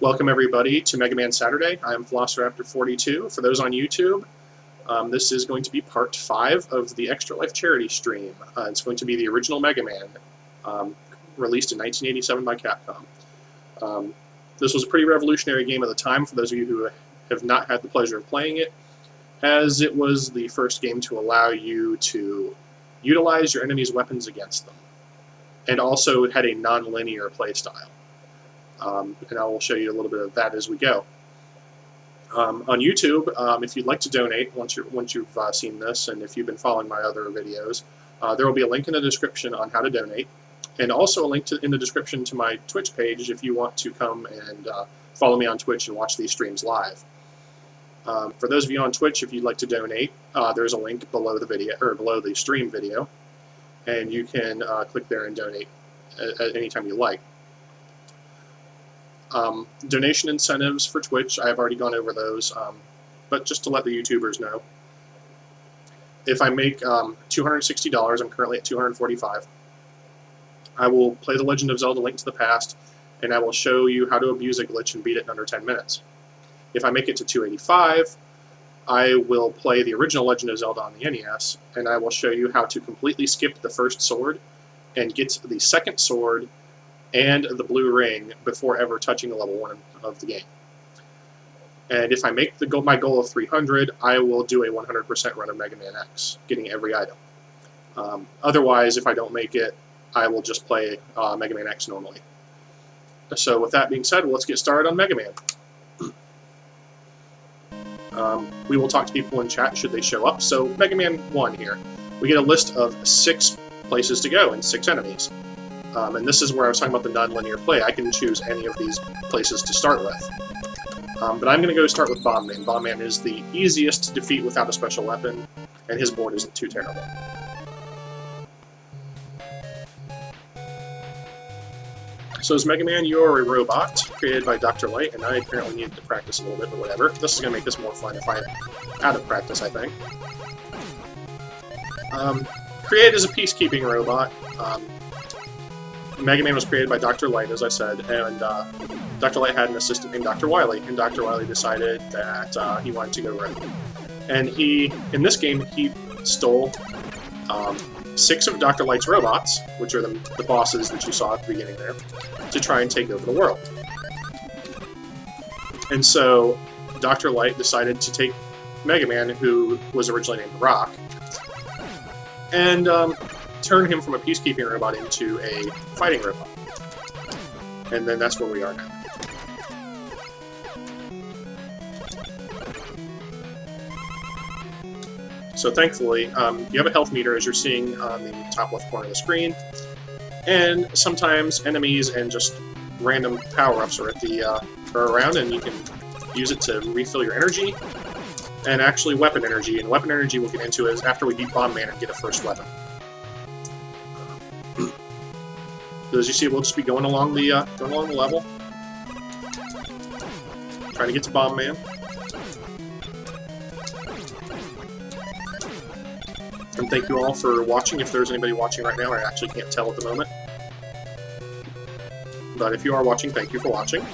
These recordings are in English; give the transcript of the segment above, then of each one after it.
Welcome everybody to Mega Man Saturday. I am Velociraptor42. For those on YouTube, this is going to be part 5 of the Extra Life charity stream. It's going to be the original Mega Man, released in 1987 by Capcom. This was a pretty revolutionary game at the time for those of you who have not had the pleasure of playing it, as it was the first game to allow you to utilize your enemy's weapons against them. And also it had a non-linear playstyle. And I will show you a little bit of that as we go. On YouTube, if you'd like to donate once you've seen this, and if you've been following my other videos, there will be a link in the description on how to donate, and also a link in the description to my Twitch page if you want to come and follow me on Twitch and watch these streams live. For those of you on Twitch, if you'd like to donate, there's a link below the video or below the stream video, and you can click there and donate at any time you like. Donation incentives for Twitch, I have already gone over those, but just to let the YouTubers know, if I make $260, I'm currently at $245, I will play The Legend of Zelda: Link to the Past, and I will show you how to abuse a glitch and beat it in under 10 minutes. If I make it to $285, I will play the original Legend of Zelda on the NES, and I will show you how to completely skip the first sword and get the second sword and the blue ring before ever touching level 1 of the game. And if I make my goal of 300, I will do a 100% run of Mega Man X, getting every item. Otherwise, if I don't make it, I will just play Mega Man X normally. So with that being said, let's get started on Mega Man. We will talk to people in chat should they show up. So Mega Man 1 here. We get a list of 6 places to go and 6 enemies. And this is where I was talking about the non-linear play. I can choose any of these places to start with. But I'm going to go start with Bomb Man. Bomb Man is the easiest to defeat without a special weapon, and his board isn't too terrible. So as Mega Man, you are a robot created by Dr. Light, and I apparently needed to practice a little bit, but whatever. This is going to make this more fun if I'm out of practice, I think. Created as a peacekeeping robot, Mega Man was created by Dr. Light, as I said, and Dr. Light had an assistant named Dr. Wily, and Dr. Wily decided that he wanted to go rogue. And in this game, he stole 6 of Dr. Light's robots, which are the bosses that you saw at the beginning there, to try and take over the world. And so Dr. Light decided to take Mega Man, who was originally named Rock, and turn him from a peacekeeping robot into a fighting robot. And then that's where we are now. So thankfully, you have a health meter, as you're seeing on the top left corner of the screen, and sometimes enemies and just random power-ups are around, and you can use it to refill your energy, and actually weapon energy. And weapon energy we'll get into is after we beat Bomb Man and get a first weapon. So as you see, we'll just be going along the level, trying to get to Bomb Man. And thank you all for watching. If there's anybody watching right now, I actually can't tell at the moment. But if you are watching, thank you for watching.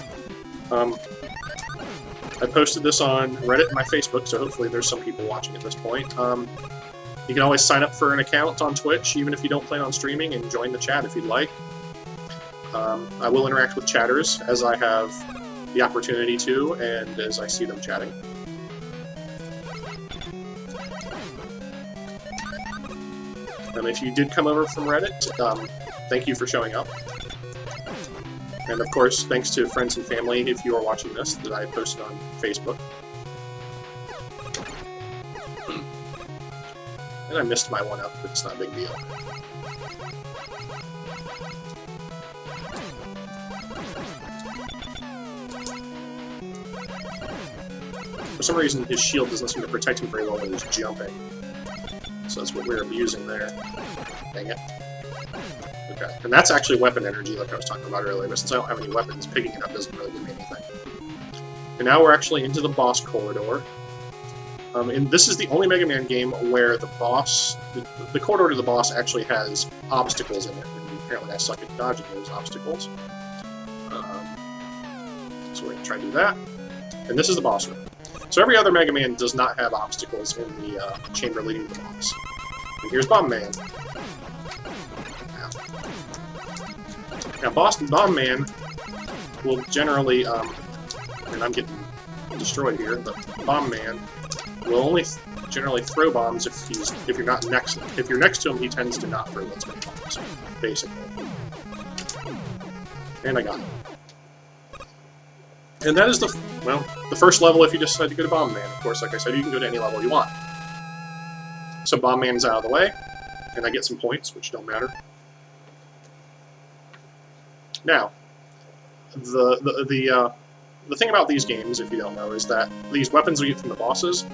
I posted this on Reddit and my Facebook, so hopefully there's some people watching at this point. You can always sign up for an account on Twitch, even if you don't plan on streaming, and join the chat if you'd like. I will interact with chatters as I have the opportunity to, and as I see them chatting. If you did come over from Reddit, thank you for showing up. And of course, thanks to friends and family if you are watching this that I posted on Facebook. And I missed my 1-up, but it's not a big deal. For some reason, his shield doesn't seem to protect him very well when he's jumping. So that's what we're abusing there. Dang it. Okay, and that's actually weapon energy like I was talking about earlier, but since I don't have any weapons, picking it up doesn't really do me anything. And now we're actually into the boss corridor. And this is the only Mega Man game where the boss, the corridor to the boss actually has obstacles in it, and apparently I suck at dodging those obstacles. So we're going to try to do that. And this is the boss room. So every other Mega Man does not have obstacles in the chamber leading to the boss. And here's Bomb Man. Now Bomb Man will generally, and I'm getting destroyed here, but Bomb Man will only generally throw bombs if you're not next. If you're next to him, he tends to not throw as many bombs, basically. And I got him. And that is the first level if you decide to go to Bomb Man. Of course, like I said, you can go to any level you want. So Bomb Man's out of the way, and I get some points, which don't matter. Now, the thing about these games, if you don't know, is that these weapons we get from the bosses,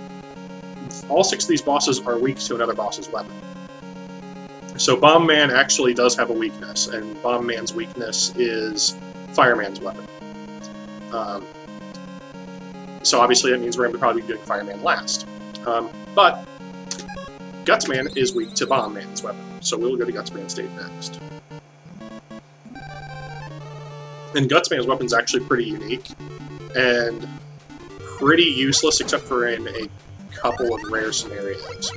all 6 of these bosses are weak to another boss's weapon. So Bomb Man actually does have a weakness, and Bomb Man's weakness is Fireman's weapon. So obviously that means we're going to probably be doing Fireman last. But Gutsman is weak to Bomb Man's weapon, so we'll go to Gutsman state next. And Gutsman's weapon is actually pretty unique, and pretty useless except for in a couple of rare scenarios.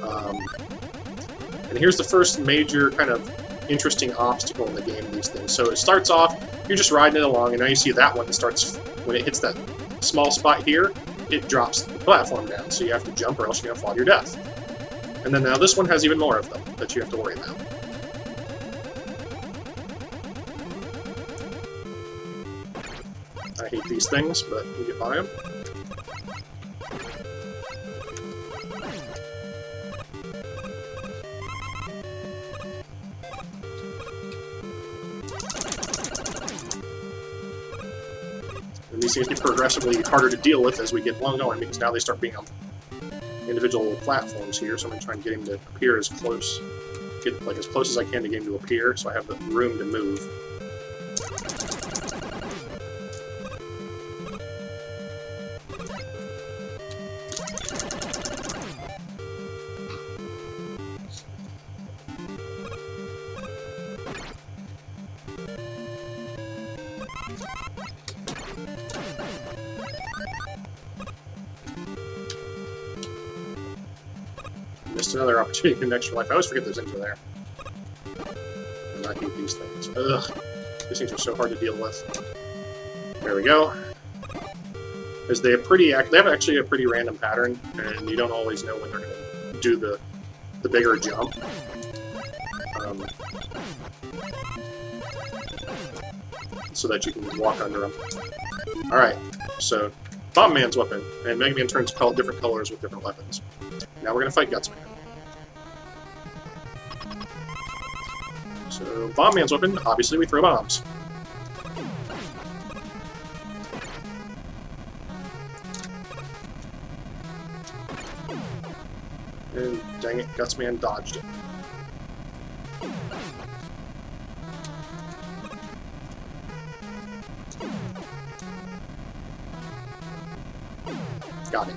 And here's the first major kind of interesting obstacle in the game of these things. So it starts off, you're just riding it along, and now you see that one starts, when it hits that small spot here, it drops the platform down, so you have to jump or else you're going to fall to your death. And then now this one has even more of them that you have to worry about. I hate these things, but we get by them. And these things get progressively harder to deal with as we get long going, because now they start being on individual platforms here, so I'm going to try and get him to appear as close, get like as close as I can to get him to appear, so I have the room to move. Missed another opportunity in Extra Life. I always forget those things are there. And I hate these things. Ugh. These things are so hard to deal with. There we go. Because they have actually a pretty random pattern, and you don't always know when they're going to do the bigger jump. So that you can walk under them. Alright, so Bomb Man's weapon, and Mega Man turns different colors with different weapons. Now we're going to fight Gutsman. So, Bomb Man's weapon, obviously we throw bombs. And dang it, Gutsman dodged it. Got it.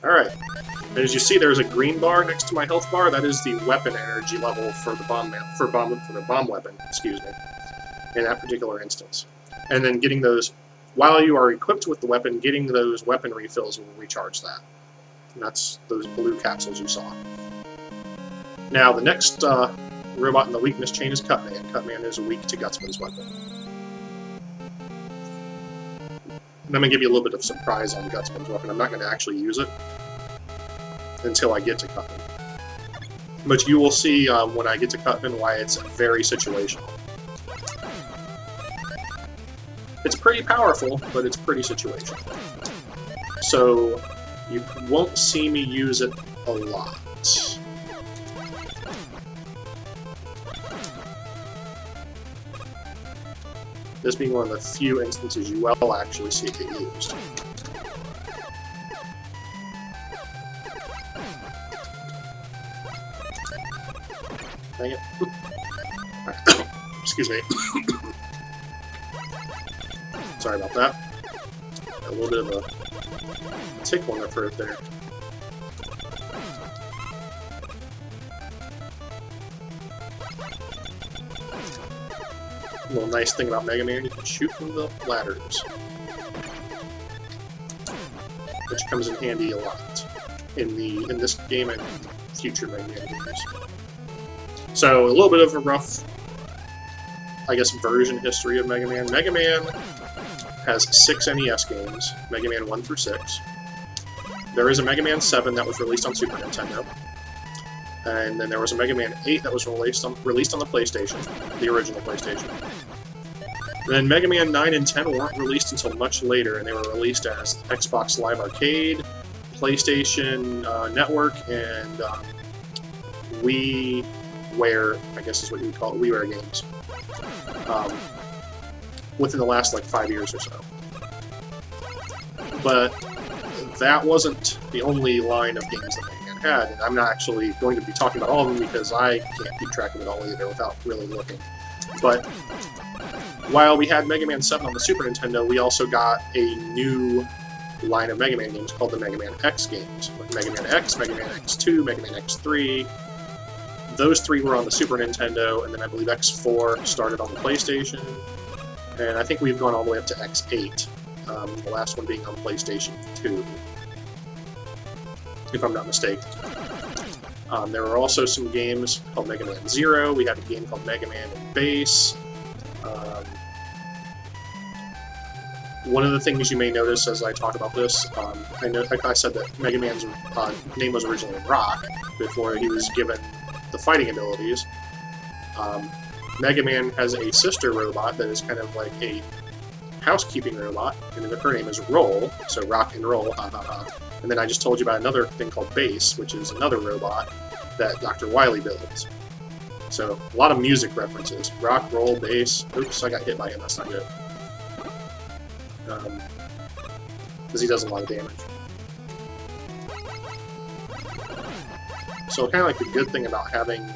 Alright. And as you see, there's a green bar next to my health bar. That is the weapon energy level for the bomb weapon, excuse me, in that particular instance. And then getting those, while you are equipped with the weapon, getting those weapon refills will recharge that. And that's those blue capsules you saw. Now, the next robot in the weakness chain is Cutman. Cutman is weak to Gutsman's weapon. And I'm going to give you a little bit of surprise on Gutsman's weapon. I'm not going to actually use it until I get to Cutman. But you will see when I get to Cutman why it's very situational. It's pretty powerful, but it's pretty situational. So you won't see me use it a lot. This being one of the few instances you will actually see it get used. Dang it. Excuse me. Sorry about that. A little bit of a tickle in the throat there. A little nice thing about Mega Man, you can shoot from the ladders, which comes in handy a lot in this game and future Mega Man games. So a little bit of a rough, I guess, version history of Mega Man. Mega Man has 6 NES games, Mega Man 1 through 6. There is a Mega Man 7 that was released on Super Nintendo. And then there was a Mega Man 8 that was released on the PlayStation, the original PlayStation. And then Mega Man 9 and 10 weren't released until much later, and they were released as Xbox Live Arcade, PlayStation Network, and WiiWare, I guess is what you would call it, WiiWare games. Within the last, like, 5 years or so. But that wasn't the only line of games that Mega Man had, and I'm not actually going to be talking about all of them because I can't keep track of it all either without really looking. But while we had Mega Man 7 on the Super Nintendo, we also got a new line of Mega Man games called the Mega Man X games. Like Mega Man X, Mega Man X2, Mega Man X3. Those 3 were on the Super Nintendo, and then I believe X4 started on the PlayStation. And I think we've gone all the way up to X8, the last one being on PlayStation 2, if I'm not mistaken. There were also some games called Mega Man Zero. We had a game called Mega Man and Bass. One of the things you may notice as I talk about this, I said that Mega Man's name was originally Rock before he was given the fighting abilities. Mega Man has a sister robot that is kind of like a housekeeping robot, and her name is Roll, so Rock and Roll, ha ha ha. And then I just told you about another thing called Bass, which is another robot that Dr. Wily builds. So, a lot of music references. Rock, roll, bass. Oops, I got hit by him, that's not good. Because he does a lot of damage. So, kind of like the good thing about having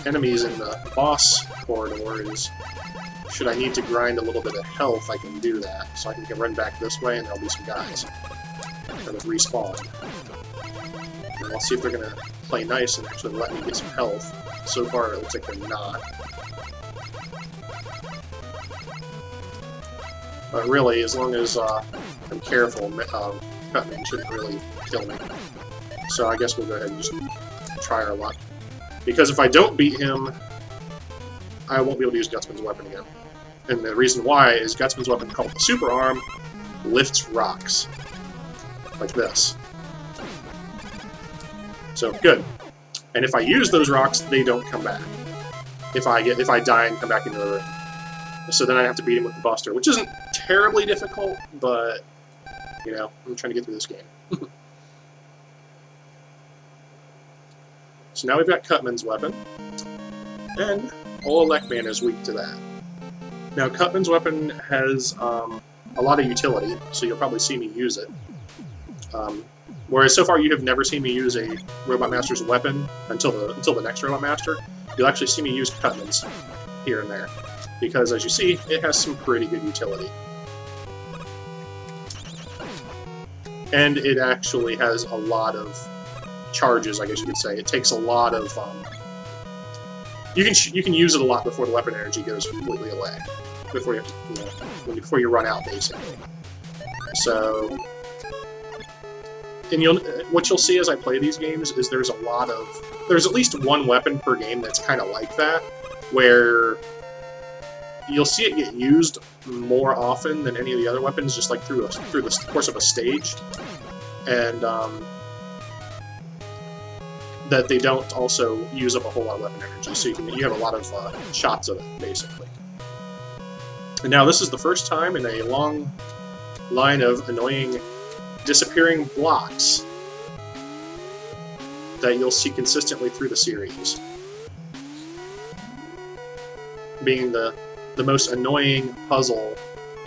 enemies in the boss corridor is, should I need to grind a little bit of health, I can do that. So I can run back this way and there'll be some guys that have respawned. And I'll see if they're going to play nice and actually let me get some health. So far, it looks like they're not. But really, as long as I'm careful, Cutman shouldn't really kill me. So I guess we'll go ahead and just try our luck. Because if I don't beat him, I won't be able to use Gutsman's weapon again. And the reason why is Gutsman's weapon, called the Super Arm, lifts rocks. Like this. So, good. And if I use those rocks, they don't come back. If I die and come back into the room. So then I have to beat him with the Buster, which isn't terribly difficult, but, you know, I'm trying to get through this game. So now we've got Cutman's weapon, and Olekman is weak to that. Now, Cutman's weapon has a lot of utility, so you'll probably see me use it. Whereas so far you have never seen me use a Robot Master's weapon until the next Robot Master. You'll actually see me use Cutman's here and there, because as you see, it has some pretty good utility. And it actually has a lot of charges, I guess you could say. It takes a lot of you can use it a lot before the weapon energy goes completely away, before you have to, before you run out, basically. So, and what you'll see as I play these games is there's at least one weapon per game that's kind of like that, where you'll see it get used more often than any of the other weapons, just like through the course of a stage, and that they don't also use up a whole lot of weapon energy, so you have a lot of shots of it, basically. And now this is the first time in a long line of annoying disappearing blocks that you'll see consistently through the series, being the most annoying puzzle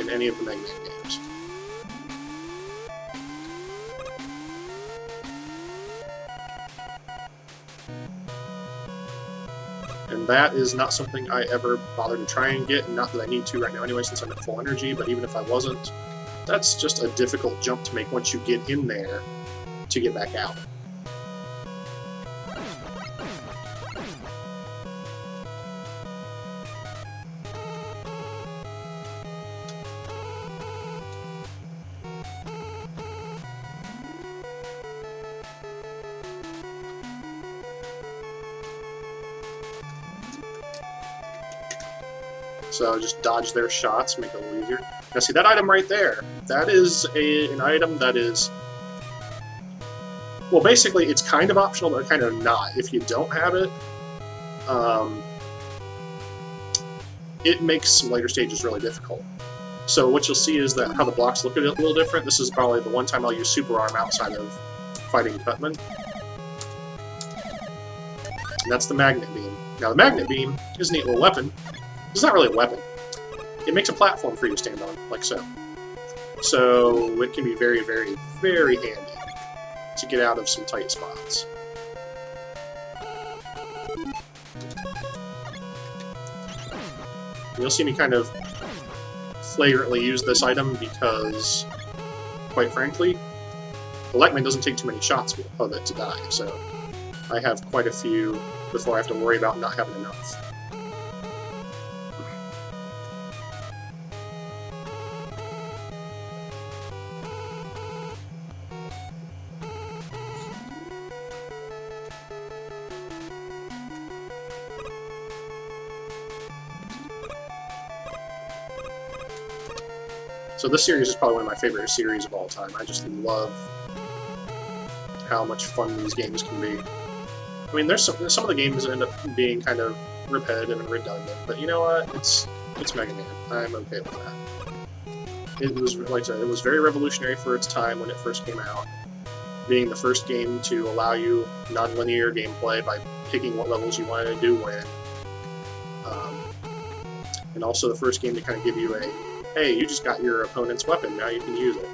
in any of the Mega Man games. And that is not something I ever bothered to try and get, and not that I need to right now anyway since I'm at full energy, but even if I wasn't, that's just a difficult jump to make once you get in there to get back out. So just dodge their shots, make it a little easier. Now see that item right there? That is an item that is... Well, basically, it's kind of optional, but kind of not. If you don't have it, it makes some later stages really difficult. So what you'll see is that how the blocks look a little different. This is probably the one time I'll use Super Arm outside of fighting Cutman. And that's the Magnet Beam. Now the Magnet Beam is a neat little weapon. It's not really a weapon. It makes a platform for you to stand on, like so. So it can be very, very, very handy to get out of some tight spots. You'll see me kind of flagrantly use this item because, quite frankly, the Electman doesn't take too many shots of it to die, so I have quite a few before I have to worry about not having enough. So this series is probably one of my favorite series of all time. I just love how much fun these games can be. I mean, there's some of the games that end up being kind of repetitive and redundant, but you know what? It's Mega Man. I'm okay with that. It was, like I said, it was very revolutionary for its time when it first came out, being the first game to allow you non-linear gameplay by picking what levels you wanted to do when, and also the first game to kind of give you a, hey, you just got your opponent's weapon, now you can use it.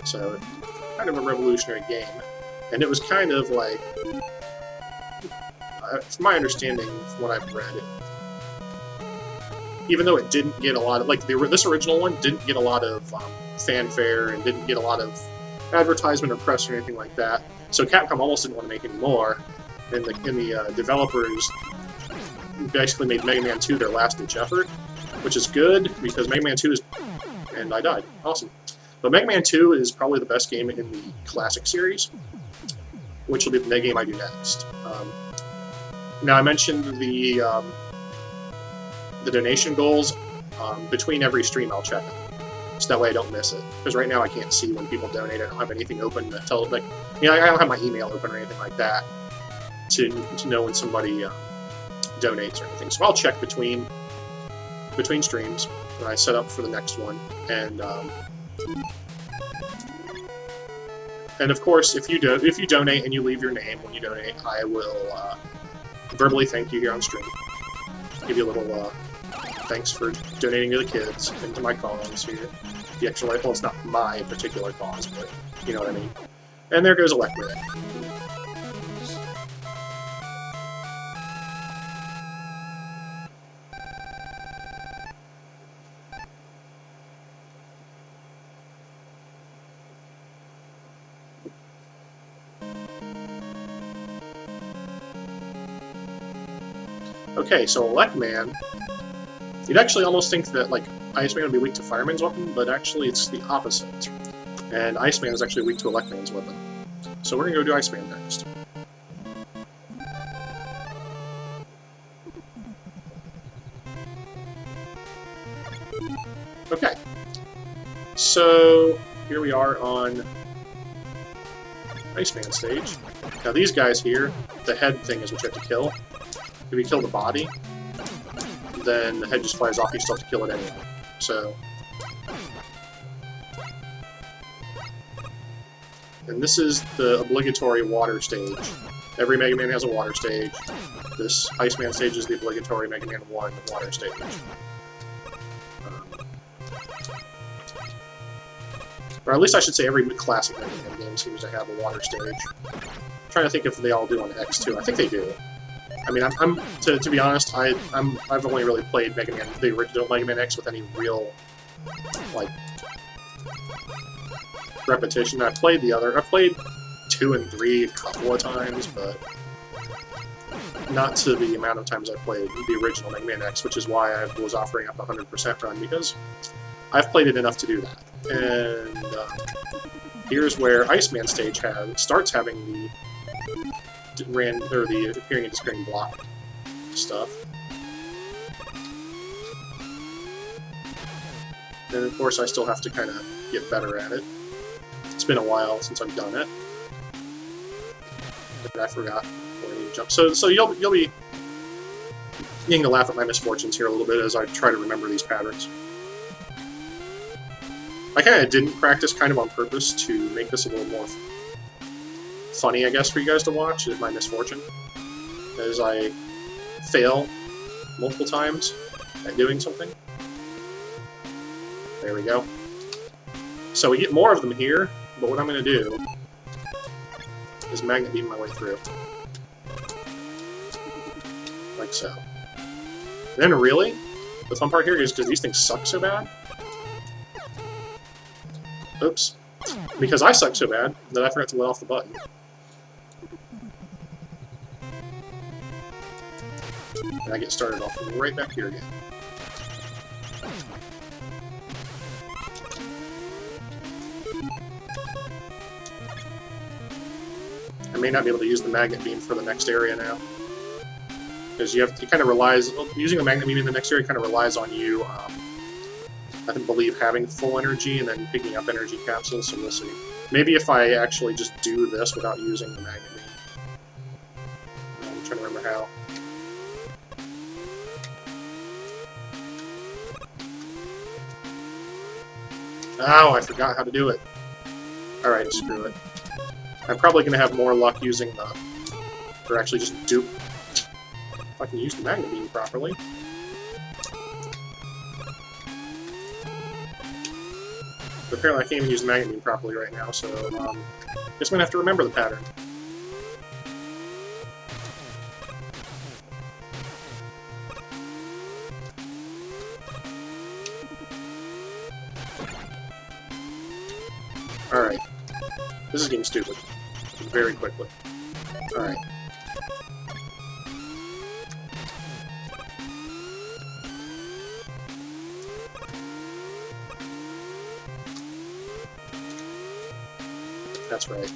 So, kind of a revolutionary game. And it was kind of like, from my understanding, from what I've read, even though it didn't get a lot of, like, this original one didn't get a lot of fanfare and didn't get a lot of advertisement or press or anything like that, so Capcom almost didn't want to make any more, and the developers basically made Mega Man 2 their last-ditch effort, which is good, because Mega Man 2 is... And I died. Awesome. But Mega Man 2 is probably the best game in the Classic series, which will be the game I do next. Now, I mentioned the donation goals. Between every stream, I'll check them, so that way I don't miss it. Because right now I can't see when people donate. I don't have anything open that tells, like, you know, I don't have my email open or anything like that to know when somebody donates or anything. So I'll check between streams when I set up for the next one, and of course, if you donate and you leave your name when you donate, I will verbally thank you here on stream. Give you a little thanks for donating to the kids and to my cause here. The Extra Life, well, it's not my particular cause, but you know what I mean. And there goes Electman. Okay, so Electman, you'd actually almost think that, like, Iceman would be weak to Fireman's weapon, but actually it's the opposite. And Iceman is actually weak to Electman's weapon. So we're gonna go do Iceman next. Okay. So, here we are on Iceman stage. Now these guys here, the head thing is what you have to kill. If you kill the body, then the head just flies off, you still have to kill it anyway. So... And this is the obligatory water stage. Every Mega Man has a water stage. This Iceman stage is the obligatory Mega Man 1 water stage. Or at least I should say every classic Mega Man game seems to have a water stage. I'm trying to think if they all do on X2. I think they do. I mean, to be honest, I've only really played Mega Man, the original Mega Man X, with any real, like, repetition. I've played 2 and 3 a couple of times, but not to the amount of times I played the original Mega Man X, which is why I was offering up a 100% run, because I've played it enough to do that. And here's where Iceman stage starts having the appearing and disappearing block stuff. And of course I still have to kind of get better at it. It's been a while since I've done it. But I forgot where I need to jump. So you'll be getting to laugh at my misfortunes here a little bit as I try to remember these patterns. I kind of didn't practice kind of on purpose to make this a little more funny, I guess, for you guys to watch, is my misfortune. As I fail multiple times at doing something. There we go. So we get more of them here, but what I'm going to do is magnet beam my way through. Like so. And then really, the fun part here is because these things suck so bad. Oops. Because I suck so bad that I forgot to let off the button. And I get started off right back here again. I may not be able to use the magnet beam for the next area now. Because it kind of relies, using a magnet beam in the next area kind of relies on you, I believe, having full energy and then picking up energy capsules, so we'll see. Maybe if I actually just do this without using the magnet beam. I'm trying to remember how. Oh, I forgot how to do it. Alright, screw it. I'm probably going to have more luck using the... or actually just dupe... if I can use the magnet beam properly. But apparently I can't even use the magnet beam properly right now, so guess I'm going to have to remember the pattern. Alright. This is getting stupid. Very quickly. Alright. That's right.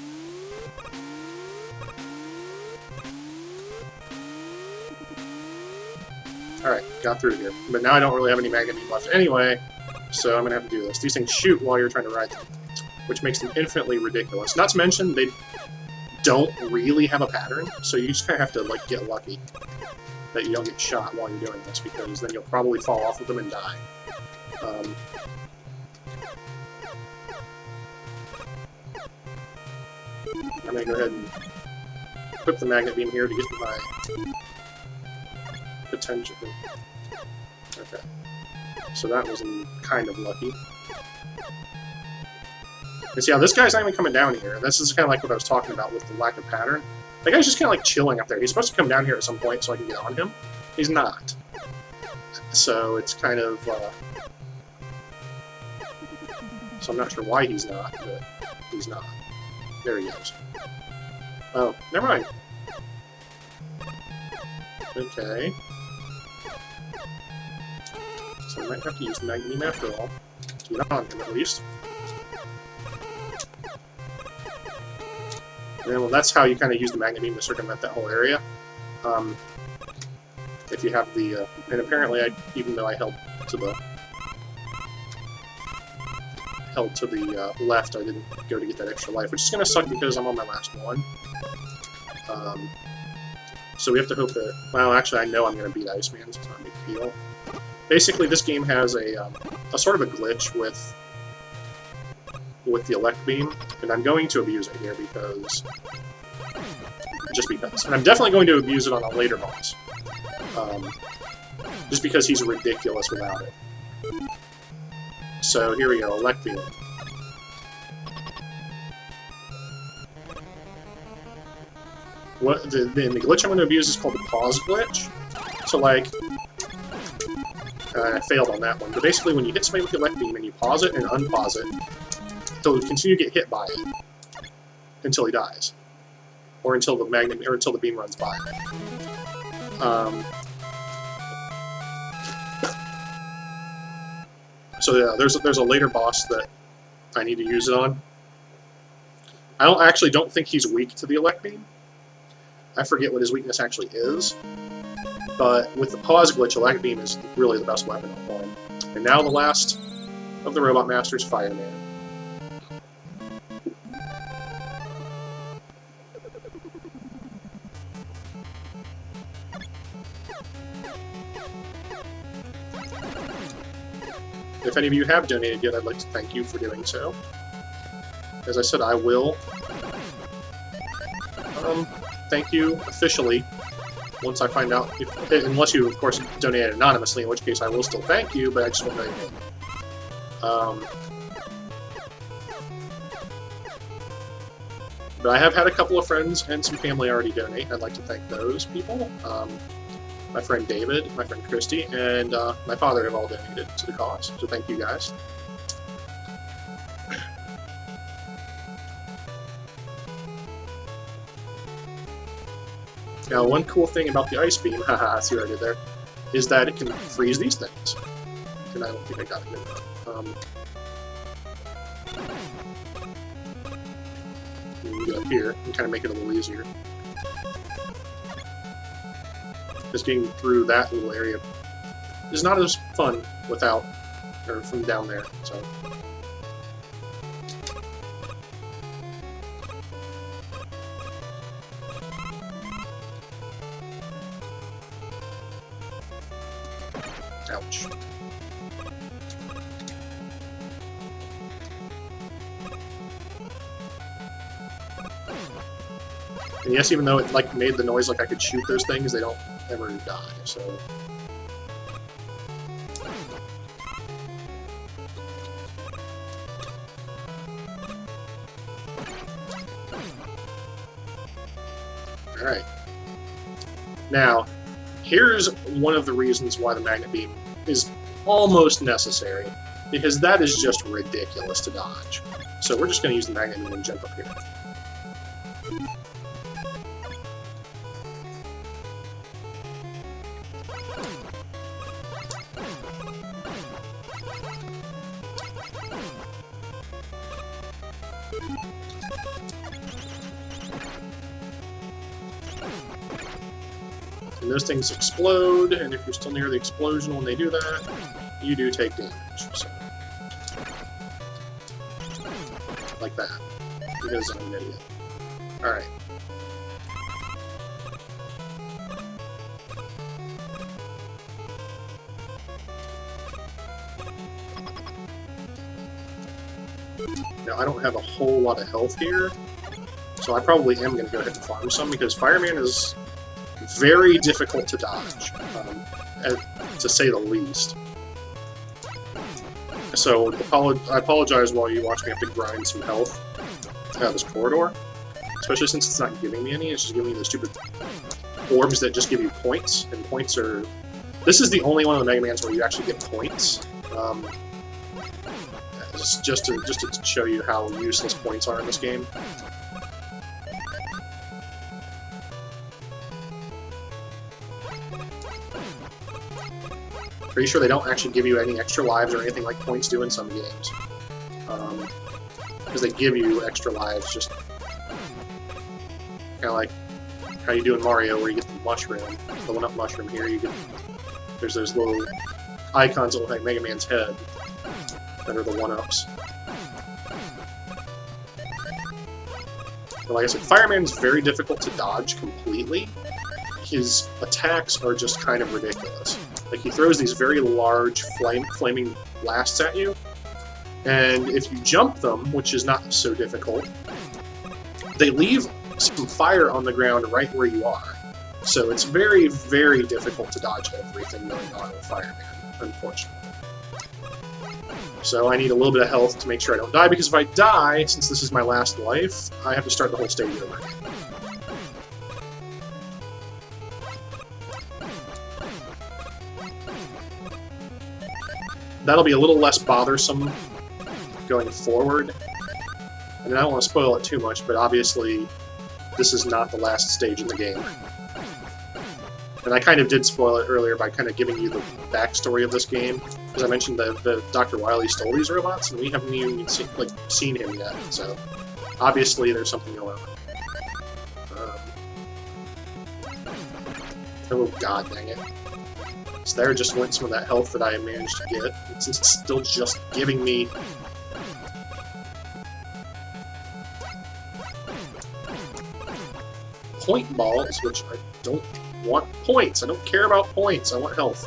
Alright, got through here. But now I don't really have any magnet beam left anyway, so I'm going to have to do this. These things shoot while you're trying to ride them, which makes them infinitely ridiculous. Not to mention, they don't really have a pattern, so you just kind of have to like get lucky that you don't get shot while you're doing this, because then you'll probably fall off of them and die. I'm going to go ahead and equip the magnet beam here to get my potential. Okay. So that was kind of lucky. And see how this guy's not even coming down here. This is kind of like what I was talking about with the lack of pattern. That guy's just kind of like chilling up there. He's supposed to come down here at some point so I can get on him. He's not. So it's kind of... so I'm not sure why he's not, but he's not. There he goes. Oh, never mind. Okay. So I might have to use the magnet beam after all to get on him at least. And then, well, that's how you kind of use the magnet beam to circumvent that whole area. If you have the, and apparently, even though I held to the left, I didn't go to get that extra life, which is going to suck because I'm on my last one. So we have to hope that, well, actually, I know I'm going to beat Iceman, so it's not a big deal. Basically, this game has a sort of a glitch with the Elect Beam, and I'm going to abuse it here because... just because. And I'm definitely going to abuse it on a later boss. Just because he's ridiculous without it. So, here we go, Elect Beam. What, the glitch I'm going to abuse is called the pause glitch. So, like... I failed on that one, but basically when you hit somebody with the Elect Beam and you pause it and unpause it, he'll continue to get hit by it until he dies, or until the magnet, or until the beam runs by. So yeah, there's a later boss that I need to use it on. I don't think he's weak to the Elect Beam. I forget what his weakness actually is, but with the pause glitch, Elect Beam is really the best weapon for him. And now the last of the Robot Masters Fireman. If any of you have donated yet, I'd like to thank you for doing so. As I said, I will thank you officially once I find out, unless you, of course, donated anonymously, in which case I will still thank you, but I just won't know your name. But I have had a couple of friends and some family already donate. I'd like to thank those people. My friend David, my friend Christy, and my father have all donated to the cause, so thank you guys. Now, one cool thing about the Ice Beam, haha, see what I did there, is that it can freeze these things. And I don't think I got it good. Get up here and kind of make it a little easier. Just getting through that little area is not as fun without, or from down there, so. Ouch. And yes, even though it like made the noise like I could shoot those things, they don't ever die, so. Alright. Now, here's one of the reasons why the Magnet Beam is almost necessary, because that is just ridiculous to dodge. So we're just going to use the Magnet Beam and jump up here. And those things explode, and if you're still near the explosion when they do that, you do take damage. So. Like that. Because I'm an idiot. Alright. Now, I don't have a whole lot of health here, so I probably am going to go ahead and farm some, because Fireman is very difficult to dodge, to say the least. So, I apologize while you watch me have to grind some health out of this corridor, especially since it's not giving me any, it's just giving me the stupid orbs that just give you points, and points are... This is the only one of the Mega Mans where you actually get points. Just to show you how useless points are in this game. Pretty sure they don't actually give you any extra lives or anything like points do in some games. Because they give you extra lives, just kind of like how you do in Mario, where you get the mushroom, the one-up mushroom here. You get there's those little icons that look like Mega Man's head that are the one-ups. But like I said, Fireman's very difficult to dodge completely. His attacks are just kind of ridiculous. Like, he throws these very large flaming blasts at you, and if you jump them, which is not so difficult, they leave some fire on the ground right where you are. So it's very, very difficult to dodge everything going on with Fireman, unfortunately. So I need a little bit of health to make sure I don't die, because if I die, since this is my last life, I have to start the whole stage over again. That'll be a little less bothersome going forward. And I don't want to spoil it too much, but obviously this is not the last stage in the game. And I kind of did spoil it earlier by kind of giving you the backstory of this game. As I mentioned, the Dr. Wily stole these robots, and we haven't even seen him yet, so obviously there's something going on. Oh god dang it. So there just went some of that health that I managed to get. And since it's still just giving me point balls, which I don't want points. I don't care about points. I want health.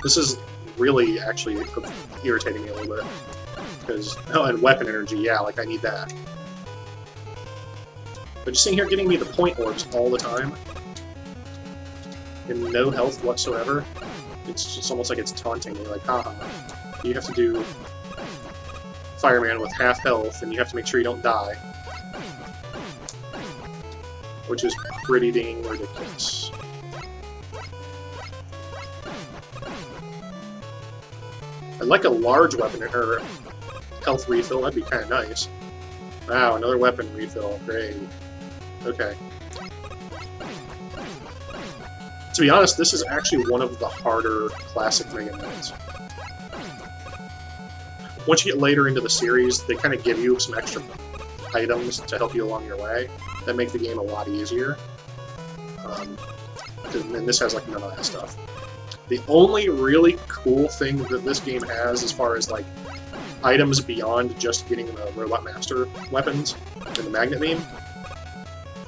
This is really actually irritating me a little bit. Because, oh, and weapon energy, yeah, like I need that. But just sitting here getting me the point orbs all the time, and no health whatsoever, it's just almost like it's taunting me, like, haha, you have to do Fireman with half health, and you have to make sure you don't die. Which is pretty dang ridiculous. I'd like a large weapon, or health refill, that'd be kind of nice. Wow, another weapon refill, great. Okay. To be honest, this is actually one of the harder classic Mega Mans. Once you get later into the series, they kind of give you some extra items to help you along your way that make the game a lot easier. And this has like none of that stuff. The only really cool thing that this game has, as far as like items beyond just getting the Robot Master weapons and the Magnet Beam,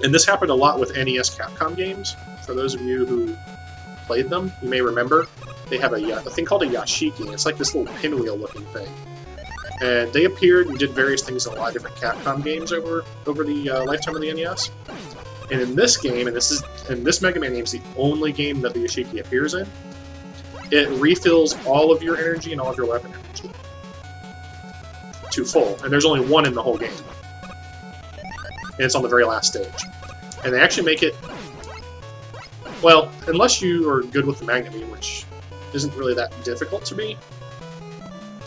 and this happened a lot with NES Capcom games. For those of you who played them, you may remember they have a thing called a Yashiki. It's like this little pinwheel-looking thing, and they appeared and did various things in a lot of different Capcom games over the lifetime of the NES. And in this game, and this Mega Man game is the only game that the Yashiki appears in, it refills all of your energy and all of your weapon energy to full, and there's only one in the whole game. And it's on the very last stage. And they actually make it, well, unless you are good with the Magnet Beam, which isn't really that difficult to me.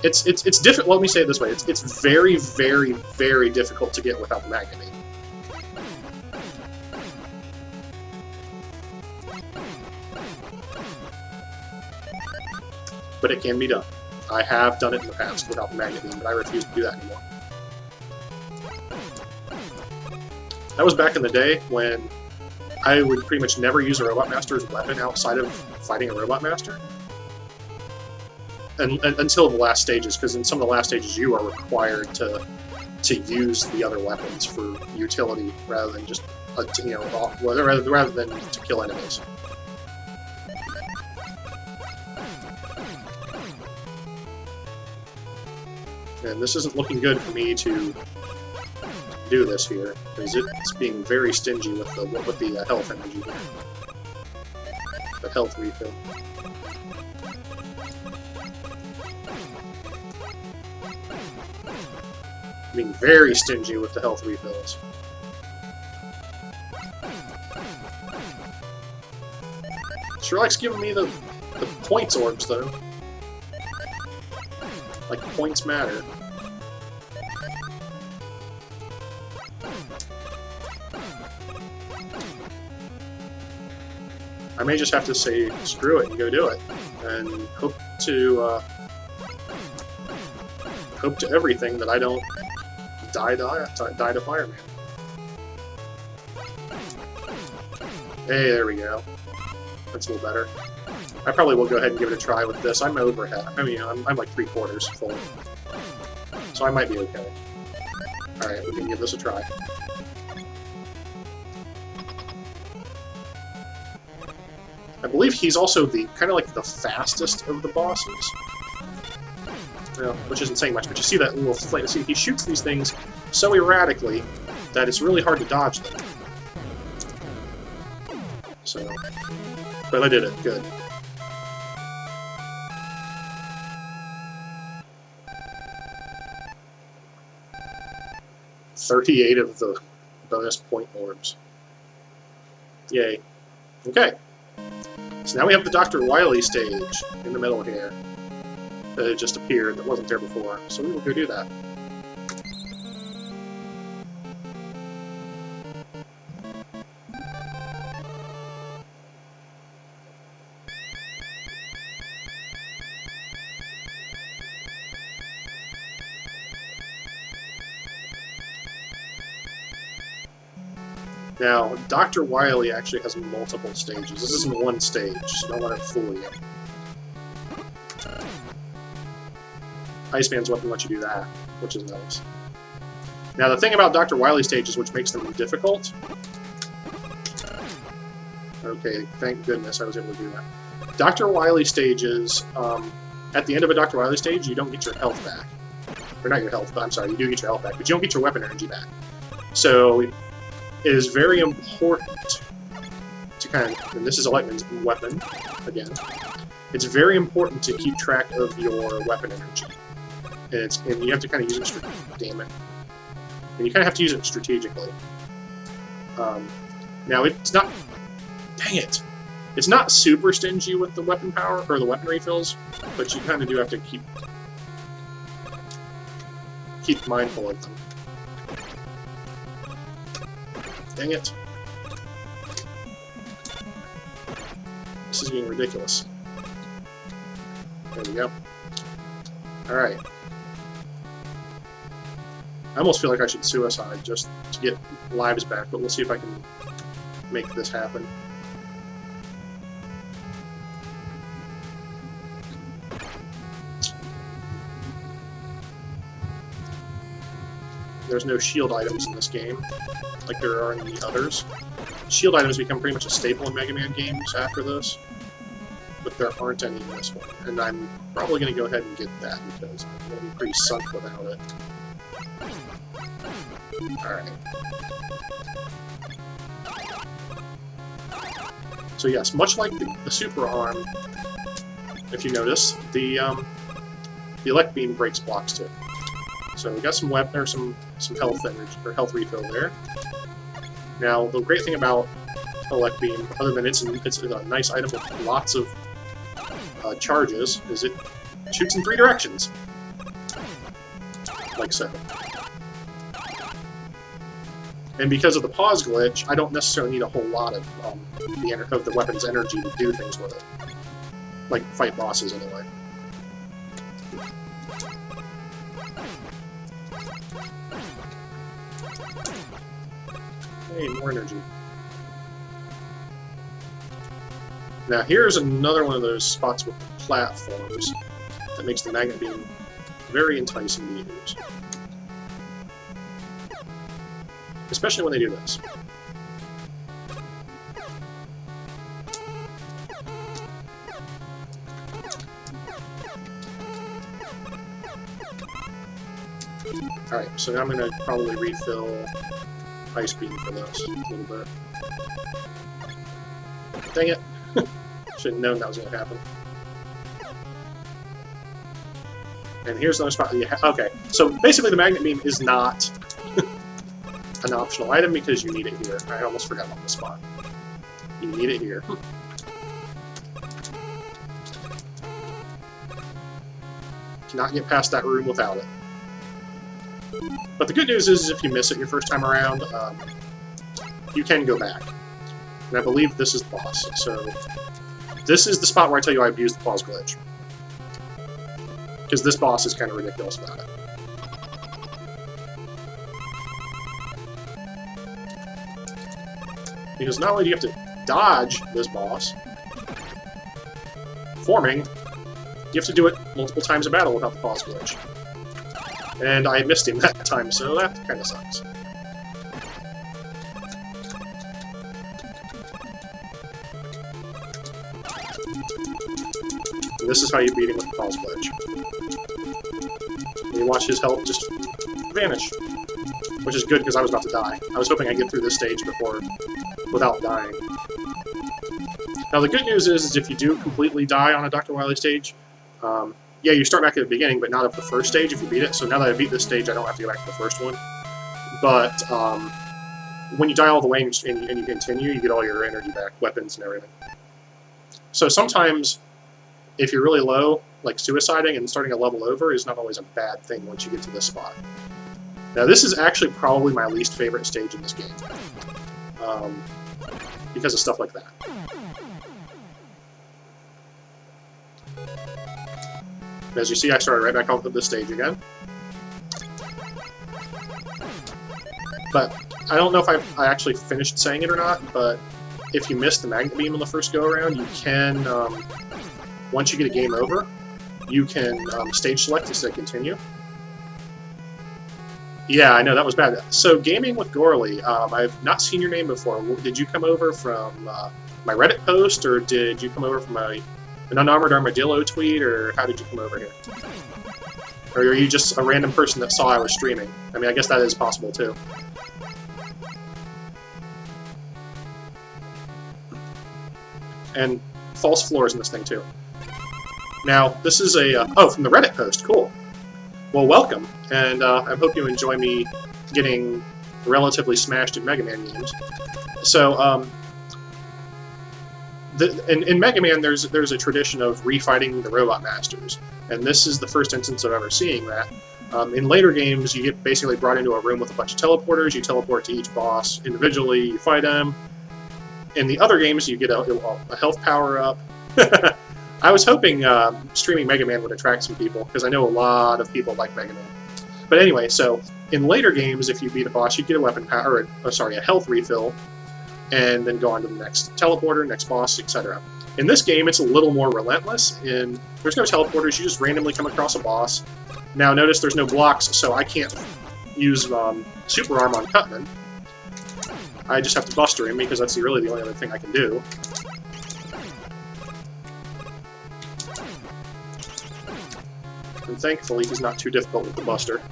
It's difficult, let me say it this way, it's very, very, very difficult to get without the Magnet Beam. But it can be done. I have done it in the past without the Magnet Beam, but I refuse to do that anymore. That was back in the day when I would pretty much never use a Robot Master's weapon outside of fighting a Robot Master. And until the last stages, because in some of the last stages you are required to use the other weapons for utility rather than just rather than to kill enemies. And this isn't looking good for me to do this here, because it's being very stingy with the health energy here. The health refill. Being very stingy with the health refills. Sure likes giving me the points orbs, though. Like, points matter. I may just have to say screw it and go do it, and hope to everything that I don't die to Fireman. Hey, there we go. That's a little better. I probably will go ahead and give it a try with this. I'm over half. I mean, I'm like 3/4 full, so I might be okay. All right, we can give this a try. I believe he's also the kind of like the fastest of the bosses. Well, which isn't saying much, but you see that little flame. See, he shoots these things so erratically that it's really hard to dodge them. So, but I did it. Good. $38 of the bonus point orbs. Yay. Okay. So now we have the Dr. Wily stage in the middle here. That just appeared, that wasn't there before. So we will go do that. Now, Dr. Wily actually has multiple stages. This isn't one stage, so don't let it fool you. Iceman's weapon lets you do that, which is nice. Now, the thing about Dr. Wily stages, which makes them difficult... Okay, thank goodness I was able to do that. Dr. Wily stages, at the end of a Dr. Wily stage, you don't get your health back. Or not your health, but I'm sorry, you do get your health back, but you don't get your weapon energy back. So, it is very important to kind of... And this is a Lightman's weapon, again. It's very important to keep track of your weapon energy. And you have to kind of use it... Damn it. And you kind of have to use it strategically. Now, it's not... Dang it! It's not super stingy with the weapon power, or the weapon refills, but you kind of do have to keep mindful of them. Dang it. This is getting ridiculous. There we go. Alright. I almost feel like I should suicide just to get lives back, but we'll see if I can make this happen. There's no shield items in this game, like there are in the others. Shield items become pretty much a staple in Mega Man games after this, but there aren't any in this one. And I'm probably going to go ahead and get that, because I'm going to be pretty sunk without it. Alright. So yes, much like the Super Arm, if you notice, the Elect Beam breaks blocks too. So we got some weapon or some health energy or health refill there. Now the great thing about Elect Beam, other than it's a nice item with lots of charges, is it shoots in 3 directions, like so. And because of the pause glitch, I don't necessarily need a whole lot of the weapon's energy to do things with it, like fight bosses anyway. Hey, more energy. Now here's another one of those spots with the platforms that makes the Magnet Beam very enticing to use. Especially when they do this. Alright, so now I'm going to probably refill Ice Beam for this a little bit. Dang it! Should have known that was going to happen. And here's another spot. Okay, so basically the Magnet Beam is not an optional item because you need it here. I almost forgot about this spot. You need it here. Cannot get past that room without it. But the good news is if you miss it your first time around, you can go back. And I believe this is the boss. So this is the spot where I tell you I've used the pause glitch. Because this boss is kind of ridiculous about it. Because not only do you have to dodge this boss, forming, you have to do it multiple times in battle without the pause glitch. And I missed him that time, so that kind of sucks. And this is how you beat him with the pause glitch. And you watch his health just vanish. Which is good because I was about to die. I was hoping I'd get through this stage without dying. Now the good news is if you do completely die on a Dr. Wily stage, yeah, you start back at the beginning, but not of the first stage if you beat it. So now that I beat this stage, I don't have to go back to the first one. But when you die all the way and you continue, you get all your energy back, weapons and everything. So sometimes, if you're really low, like suiciding and starting a level over is not always a bad thing once you get to this spot. Now this is actually probably my least favorite stage in this game. Because of stuff like that. As you see, I started right back off of this stage again. But I don't know if I actually finished saying it or not, but if you miss the Magnet Beam on the first go-around, you can, once you get a game over, you can stage select to say continue. Yeah, I know, that was bad. So, Gaming with Gorley, I've not seen your name before. Did you come over from my Reddit post, or did you come over from an Unarmored Armadillo tweet, or how did you come over here? Or are you just a random person that saw I was streaming? I mean, I guess that is possible, too. And false floors in this thing, too. Now, this is a... oh, from the Reddit post. Cool. Well, welcome, and I hope you enjoy me getting relatively smashed in Mega Man games. So, in Mega Man, there's a tradition of refighting the Robot Masters, and this is the first instance of ever seeing that. In later games, you get basically brought into a room with a bunch of teleporters, you teleport to each boss individually, you fight them. In the other games, you get a health power-up. I was hoping streaming Mega Man would attract some people, because I know a lot of people like Mega Man. But anyway, so in later games, if you beat a boss, you get a weapon power, a health refill, and then go on to the next teleporter, next boss, etc. In this game, it's a little more relentless. There's no teleporters, you just randomly come across a boss. Now notice there's no blocks, so I can't use Super Arm on Cutman. I just have to Buster him, because that's really the only other thing I can do. And thankfully, he's not too difficult with the Buster.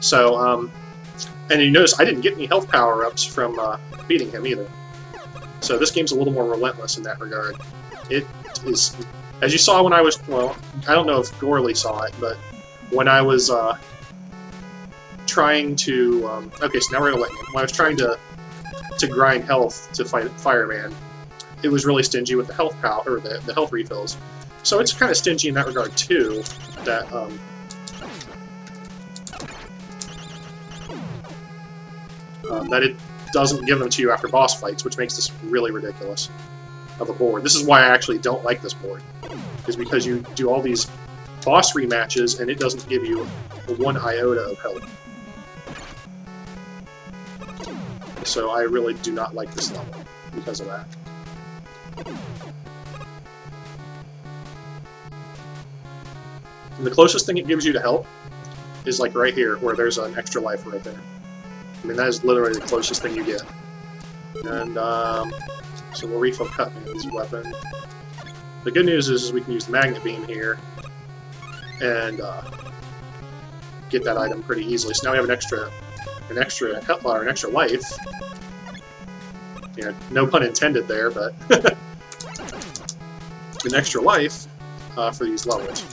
So, and you notice I didn't get any health power-ups from beating him either. So this game's a little more relentless in that regard. It is, as you saw when I was, well, I don't know if Gorley saw it, but when I was trying to, okay, so now we're gonna let him. When I was trying to grind health to fight Fireman, it was really stingy with the health power, or the health refills. So it's kind of stingy in that regard too. That that it doesn't give them to you after boss fights, which makes this really ridiculous of a board. This is why I actually don't like this board, is because you do all these boss rematches and it doesn't give you one iota of health. So I really do not like this level because of that. And the closest thing it gives you to help is like right here, where there's an extra life right there. I mean, that is literally the closest thing you get. And, so we'll refill Cutman's weapon. The good news is we can use the Magnet Beam here and get that item pretty easily. So now we have an extra life. You know, no pun intended there, but an extra life for these levels.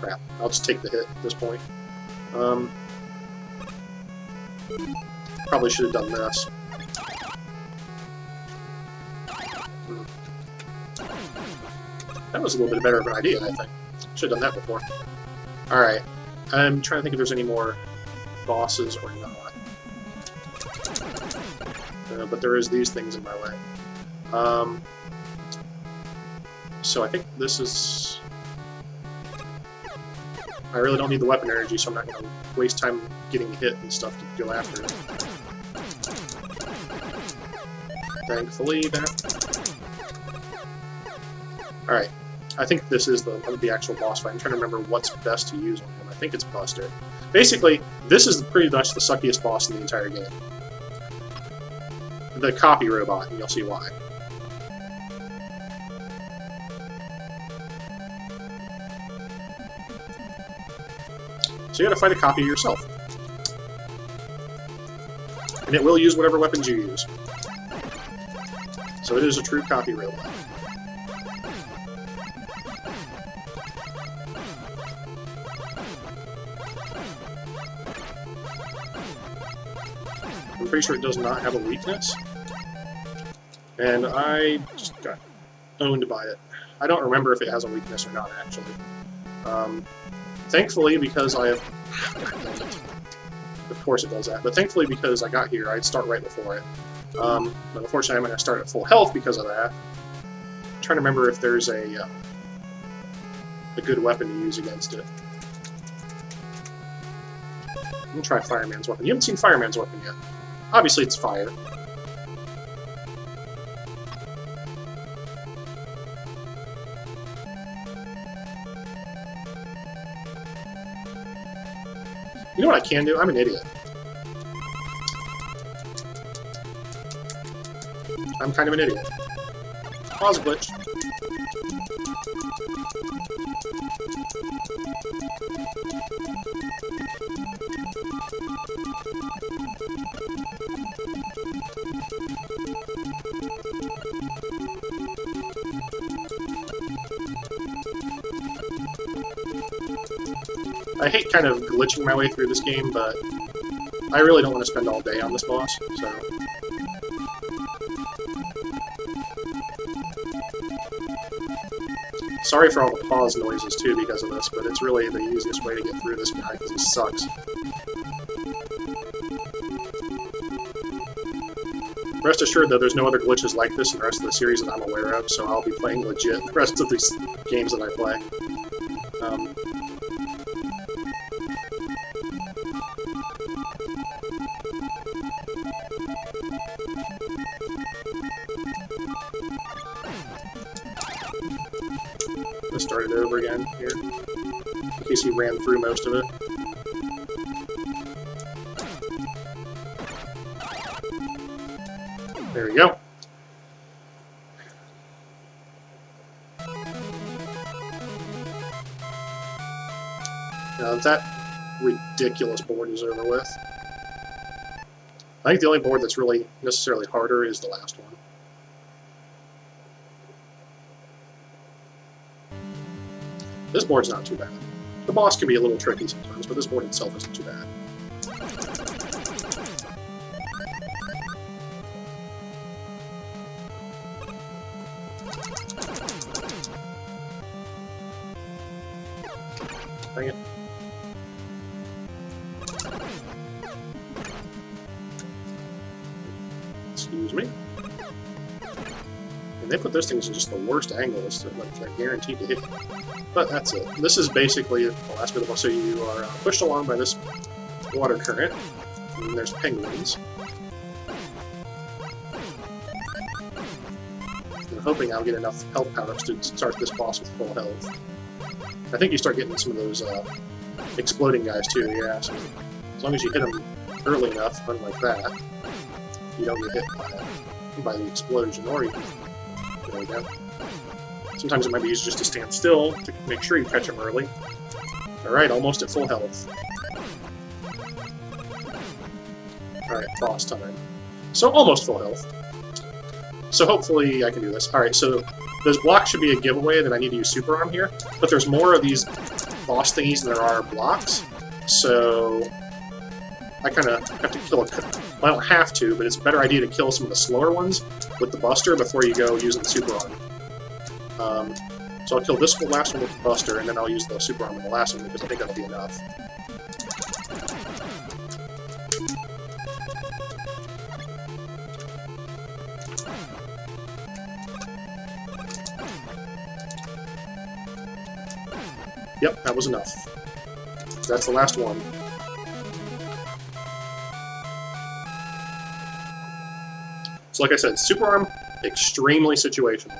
Crap, I'll just take the hit at this point. Probably should have done this. That was a little bit better of an idea, I think. Should have done that before. Alright, I'm trying to think if there's any more bosses or not. But there is these things in my way. So I think this is... I really don't need the weapon energy, so I'm not going to waste time getting hit and stuff to go after it. Thankfully, that... Alright, I think this is the actual boss fight. I'm trying to remember what's best to use on him. I think it's Buster. Basically, this is pretty much the suckiest boss in the entire game. The copy robot, and you'll see why. So you gotta fight a copy of yourself. And it will use whatever weapons you use. So it is a true copy robot. I'm pretty sure it does not have a weakness. And I just got owned by it. I don't remember if it has a weakness or not, actually. Thankfully, because I have... Of course it does that. But thankfully, because I got here, I'd start right before it. But unfortunately, I'm going to start at full health because of that. trying to remember if there's a good weapon to use against it. I'm gonna try Fireman's weapon. You haven't seen Fireman's weapon yet. Obviously, it's fire. You know what I can do? I'm an idiot. I'm kind of an idiot. Pause glitch. I hate kind of glitching my way through this game, but I really don't want to spend all day on this boss, so... Sorry for all the pause noises, too, because of this, but it's really the easiest way to get through this guy, because he sucks. Rest assured, though, there's no other glitches like this in the rest of the series that I'm aware of, so I'll be playing legit the rest of these games that I play. Let's start it over again here, in case he ran through most of it. There we go. Now that ridiculous board is over with. I think the only board that's really necessarily harder is the last one. This board's not too bad. The boss can be a little tricky sometimes, but this board itself isn't too bad. Dang it. Excuse me. And they put those things in just the worst angles, so like they're guaranteed to hit. But that's it. This is basically the last bit of all. So you are pushed along by this water current, and there's penguins. I'm hoping I'll get enough health power-ups to start this boss with full health. I think you start getting some of those exploding guys too, yeah, so as long as you hit them early enough, unlike that, you don't get hit by the explosion, or you can... There we go. Sometimes it might be easier just to stand still to make sure you catch them early. Alright, almost at full health. Alright, boss time. So, almost full health. So hopefully I can do this. Alright, so those blocks should be a giveaway that I need to use Super Arm here, but there's more of these boss thingies than there are blocks, so I kind of have to kill a... Well, I don't have to, but it's a better idea to kill some of the slower ones with the Buster before you go using the Super Arm. So I'll kill this last one with the Buster, and then I'll use the Super Arm in the last one, because I think that'll be enough. Yep, that was enough. That's the last one. So like I said, Super Arm, extremely situational.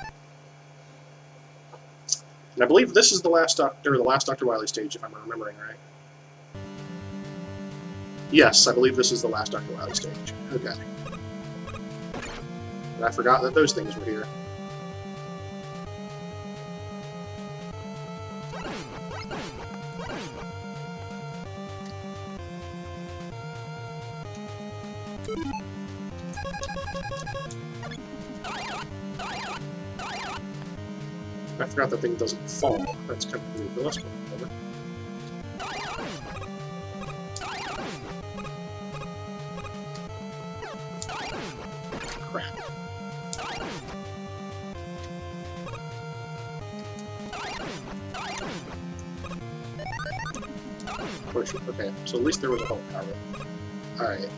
And I believe this is the last Dr. Wily stage, if I'm remembering right. Yes, I believe this is the last Dr. Wily stage. Okay. And I forgot that those things were here. I forgot that thing doesn't fall. That's kind of ridiculous, but whatever. Crap. Okay, so at least there was a health power. Alright,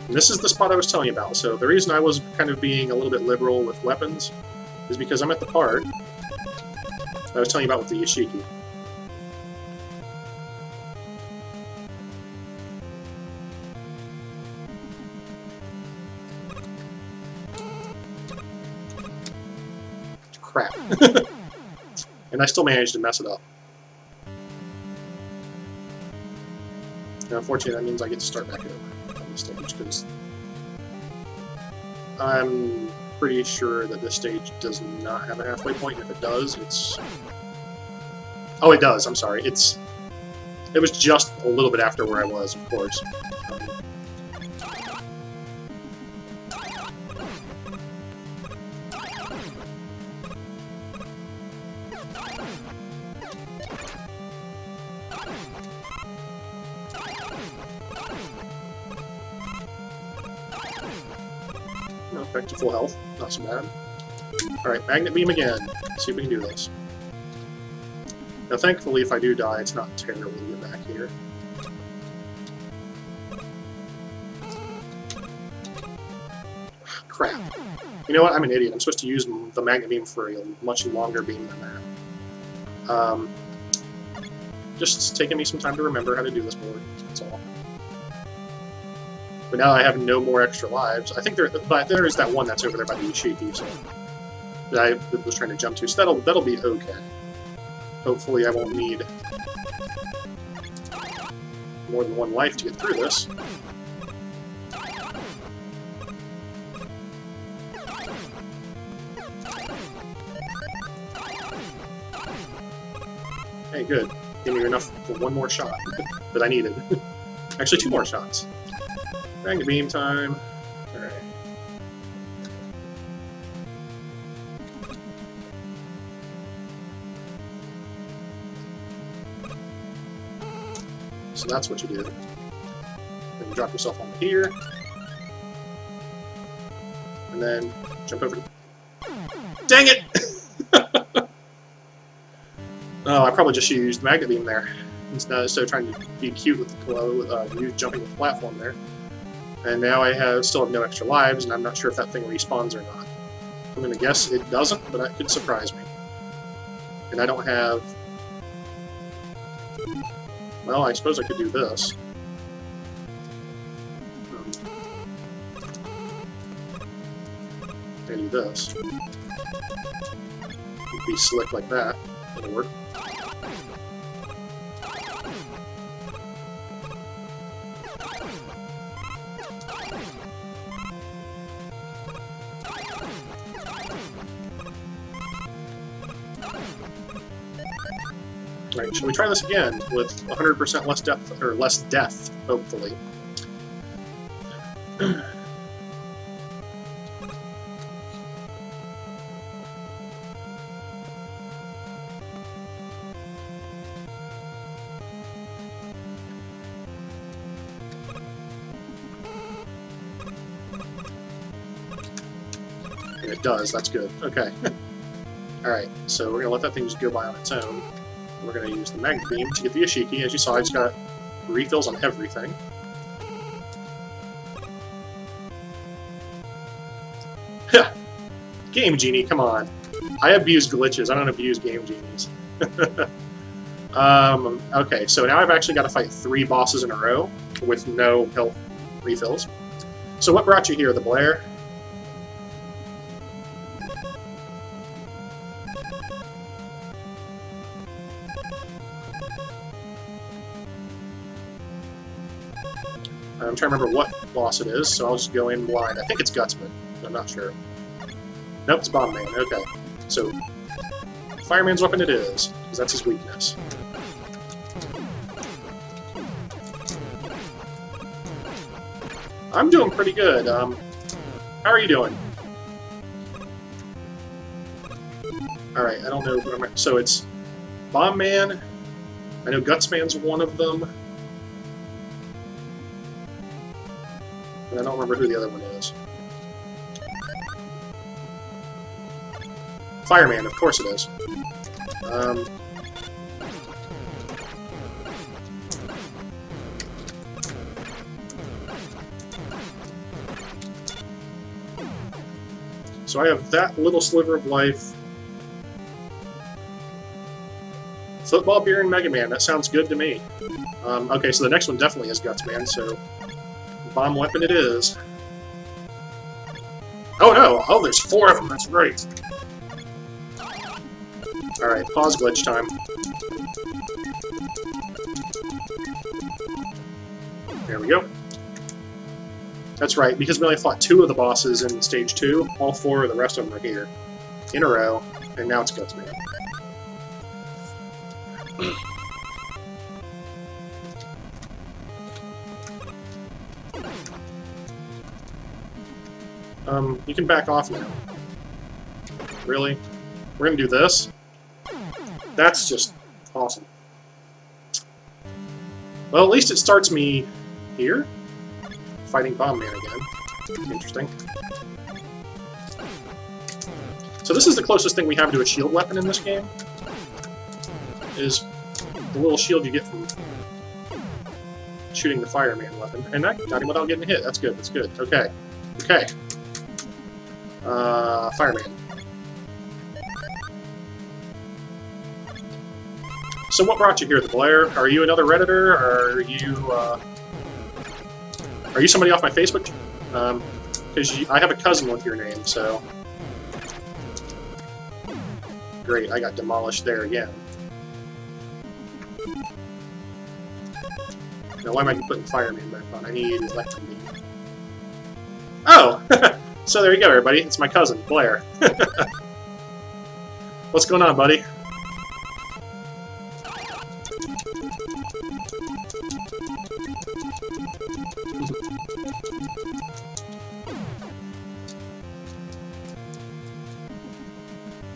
And this is the spot I was telling you about. So the reason I was kind of being a little bit liberal with weapons is because I'm at the part I was telling you about with the Yoshiki. Crap. And I still managed to mess it up. And unfortunately, that means I get to start back over on this stage, because I'm pretty sure that this stage does not have a halfway point. If it does, it's... Oh, it does. I'm sorry. It was just a little bit after where I was, of course. No, back to full health. Not so bad. Alright, Magnet Beam again. See if we can do this. Now, thankfully, if I do die, it's not terrible to get back here. Crap. You know what? I'm an idiot. I'm supposed to use the Magnet Beam for a much longer beam than that. Just taking me some time to remember how to do this board. That's all. But now I have no more extra lives. I think there is that one that's over there by the Yoshiki, so that I was trying to jump to. So that'll be okay. Hopefully I won't need more than one life to get through this. Hey, good. Gave me enough for one more shot that I needed. Actually, 2 more shots. Magnet Beam time. Alright. So that's what you do. Then you drop yourself onto here. And then jump over. Dang it! Oh, I probably just used Magnet Beam there. Instead of trying to be cute with you jumping the platform there. And now I still have no extra lives, and I'm not sure if that thing respawns or not. I'm going to guess it doesn't, but that could surprise me. And I don't have... Well, I suppose I could do this. I do this. It'd be slick like that. It'll work. Right, should we try this again with 100% less depth, or less death, hopefully? And it does, that's good. Okay. Alright, so we're going to let that thing just go by on its own. We're going to use the Magnet Beam to get the Yoshiki. As you saw, I just got refills on everything. Game Genie, come on. I abuse glitches, I don't abuse Game Genies. Okay, so now I've actually got to fight 3 bosses in a row with no health refills. So what brought you here, the Blair? I'm trying to remember what boss it is, so I'll just go in blind. I think it's Gutsman. I'm not sure. Nope, it's Bomb Man. Okay. So, Fireman's weapon it is, because that's his weakness. I'm doing pretty good. How are you doing? Alright, I don't know what I'm... So it's Bomb Man. I know Gutsman's one of them. I don't remember who the other one is. Fireman, of course it is. So I have that little sliver of life. Football, beer, and Mega Man. That sounds good to me. Okay, so the next one definitely is Guts Man, so bomb weapon it is. Oh no! Oh, there's 4 of them, that's right! Alright, pause glitch time. There we go. That's right, because we only fought 2 of the bosses in stage 2, all 4 of the rest of them are here. In a row, and now it's Guts Man. You can back off now. Really? We're gonna do this? That's just awesome. Well, at least it starts me here. Fighting Bomb Man again. Interesting. So this is the closest thing we have to a shield weapon in this game. Is the little shield you get from shooting the Fireman weapon. And that got him without getting hit. That's good, that's good. Okay. Okay. Fireman. So what brought you here, the Blair? Are you another Redditor? Or are you somebody off my Facebook? Because I have a cousin with your name, so... Great, I got demolished there again. Now why am I putting Fireman back on? I need Electrum Beam. Oh! So there you go, everybody. It's my cousin, Blair. What's going on, buddy?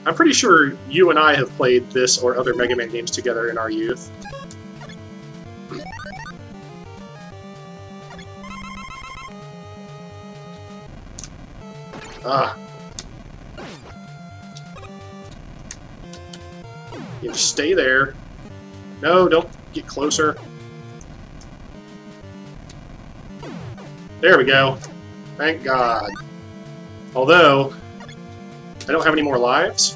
I'm pretty sure you and I have played this or other Mega Man games together in our youth. Ah. You just stay there. No, don't get closer. There we go. Thank God. Although, I don't have any more lives.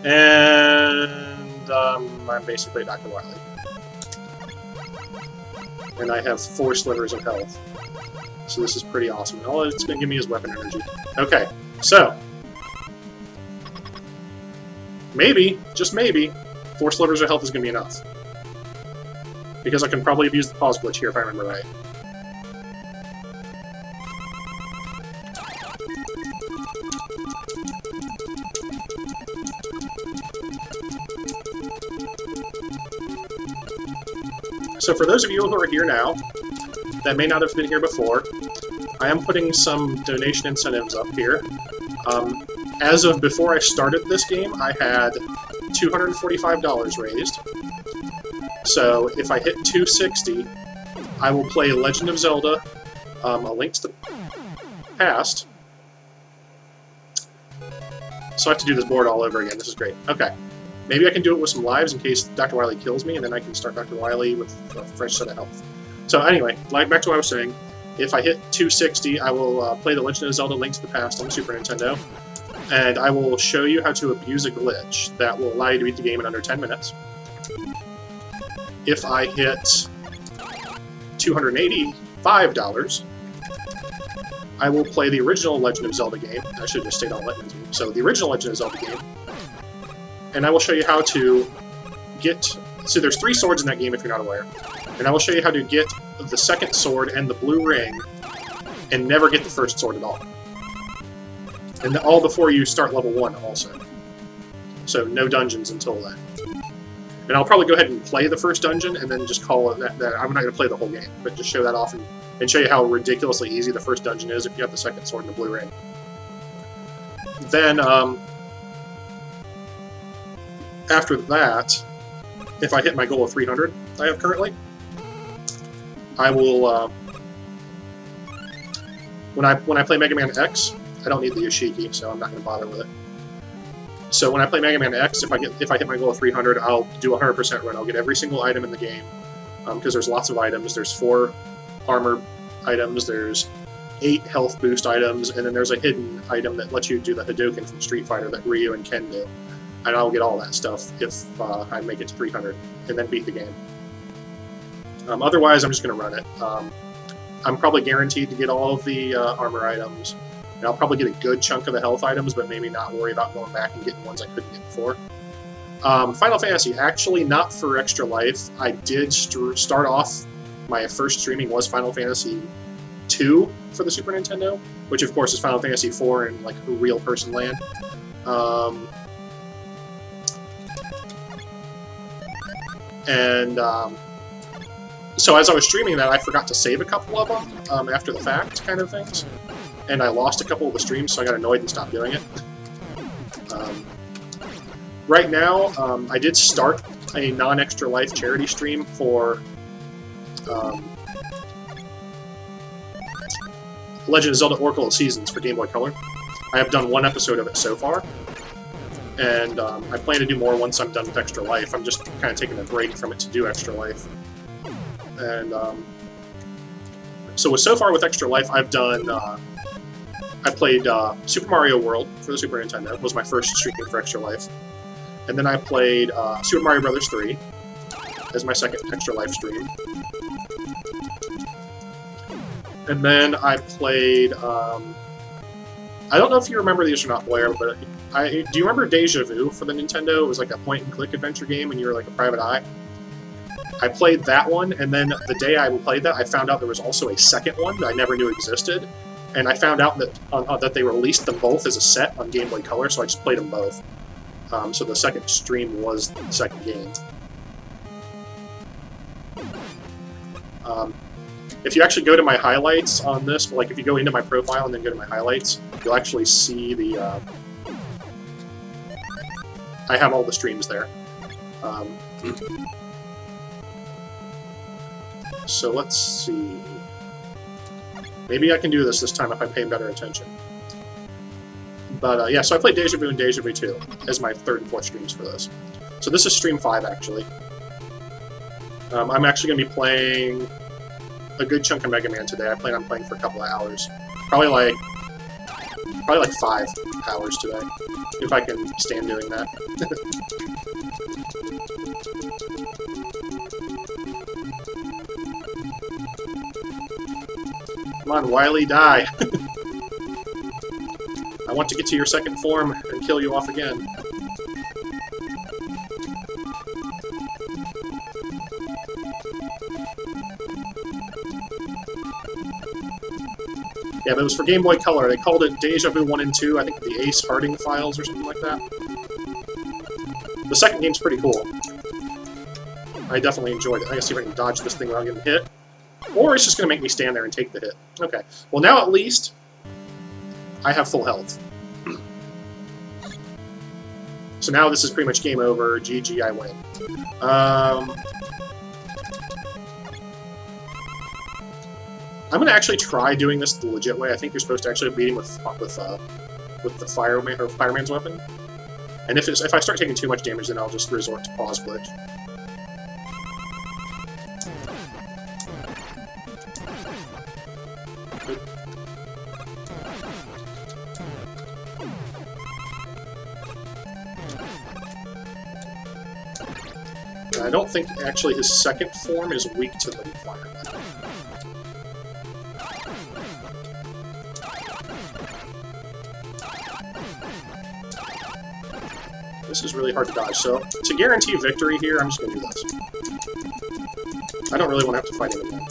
And I'm basically Dr. Wily. And I have 4 slivers of health. So this is pretty awesome. And all it's going to give me is weapon energy. Okay, so... maybe, just maybe, 4 slivers of health is going to be enough. Because I can probably abuse the pause glitch here if I remember right. So for those of you who are here now, that may not have been here before, I am putting some donation incentives up here. As of before I started this game, I had $245 raised. So if I hit 260, I will play Legend of Zelda, A Link to the Past. So I have to do this board all over again. This is great. Okay. Maybe I can do it with some lives in case Dr. Wily kills me, and then I can start Dr. Wily with a fresh set of health. So anyway, back to what I was saying. If I hit 260, I will play The Legend of Zelda Link to the Past on the Super Nintendo, and I will show you how to abuse a glitch that will allow you to beat the game in under 10 minutes. If I hit $285, I will play the original Legend of Zelda game. I should have just stayed on Legend. So the original Legend of Zelda game. And I will show you how to get... So there's 3 swords in that game if you're not aware. And I will show you how to get the second sword and the blue ring and never get the first sword at all. And all before you start level 1 also. So no dungeons until then. And I'll probably go ahead and play the first dungeon and then just call it that. I'm not going to play the whole game, but just show that off and show you how ridiculously easy the first dungeon is if you have the second sword and the blue ring. Then, after that, if I hit my goal of 300 I have currently, I will, when I play Mega Man X, I don't need the Yoshiki, so I'm not going to bother with it. So when I play Mega Man X, if I hit my goal of 300, I'll do a 100% run. I'll get every single item in the game, because there's lots of items. There's 4 armor items, there's 8 health boost items, and then there's a hidden item that lets you do the Hadouken from Street Fighter that Ryu and Ken do. And I'll get all that stuff if I make it to 300 and then beat the game. Otherwise, I'm just going to run it. I'm probably guaranteed to get all of the armor items, and I'll probably get a good chunk of the health items, but maybe not worry about going back and getting ones I couldn't get before. Final Fantasy, actually not for Extra Life. I did start off, my first streaming was Final Fantasy II for the Super Nintendo, which of course is Final Fantasy IV in like real person land. So as I was streaming that, I forgot to save a couple of them after the fact, kind of things, and I lost a couple of the streams, so I got annoyed and stopped doing it. Right now, I did start a non-Extra Life charity stream for Legend of Zelda Oracle of Seasons for Game Boy Color. I have done 1 episode of it so far, and I plan to do more once I'm done with Extra Life. I'm just kind of taking a break from it to do Extra Life. And so far with Extra Life, I've done. I played Super Mario World for the Super Nintendo. It was my first streaming for Extra Life, and then I played Super Mario Bros. 3 as my second Extra Life stream. And then I played. I don't know if you remember these or not, Blair, but do you remember Deja Vu for the Nintendo? It was like a point-and-click adventure game, and you were like a private eye. I played that one, and then the day I played that, I found out there was also a second one that I never knew existed, and I found out that that they released them both as a set on Game Boy Color, so I just played them both. So the second stream was the second game. If you actually go to my highlights on this, like if you go into my profile and then go to my highlights, you'll actually see the... I have all the streams there. So let's see. Maybe I can do this time if I pay better attention. But yeah, so I played Deja Vu and Deja Vu 2 as my 3rd and 4th streams for this. So this is stream 5, actually. I'm actually going to be playing a good chunk of Mega Man today. I plan on playing for a couple of hours. Probably like 5 hours today, if I can stand doing that. Come on, Wily, die! I want to get to your second form and kill you off again. Yeah, but it was for Game Boy Color. They called it Deja Vu 1 and 2, I think the Ace Harding files or something like that. The second game's pretty cool. I definitely enjoyed it. I gotta see if I can dodge this thing without getting hit. Or it's just gonna make me stand there and take the hit. Okay. Well, now at least I have full health. So now this is pretty much game over. GG, I win. I'm gonna actually try doing this the legit way. I think you're supposed to actually beat him with the fireman or fireman's weapon. And if I start taking too much damage, then I'll just resort to pause glitch. I don't think actually his second form is weak to the fireman. This is really hard to dodge, so to guarantee victory here, I'm just going to do this. I don't really want to have to fight him again.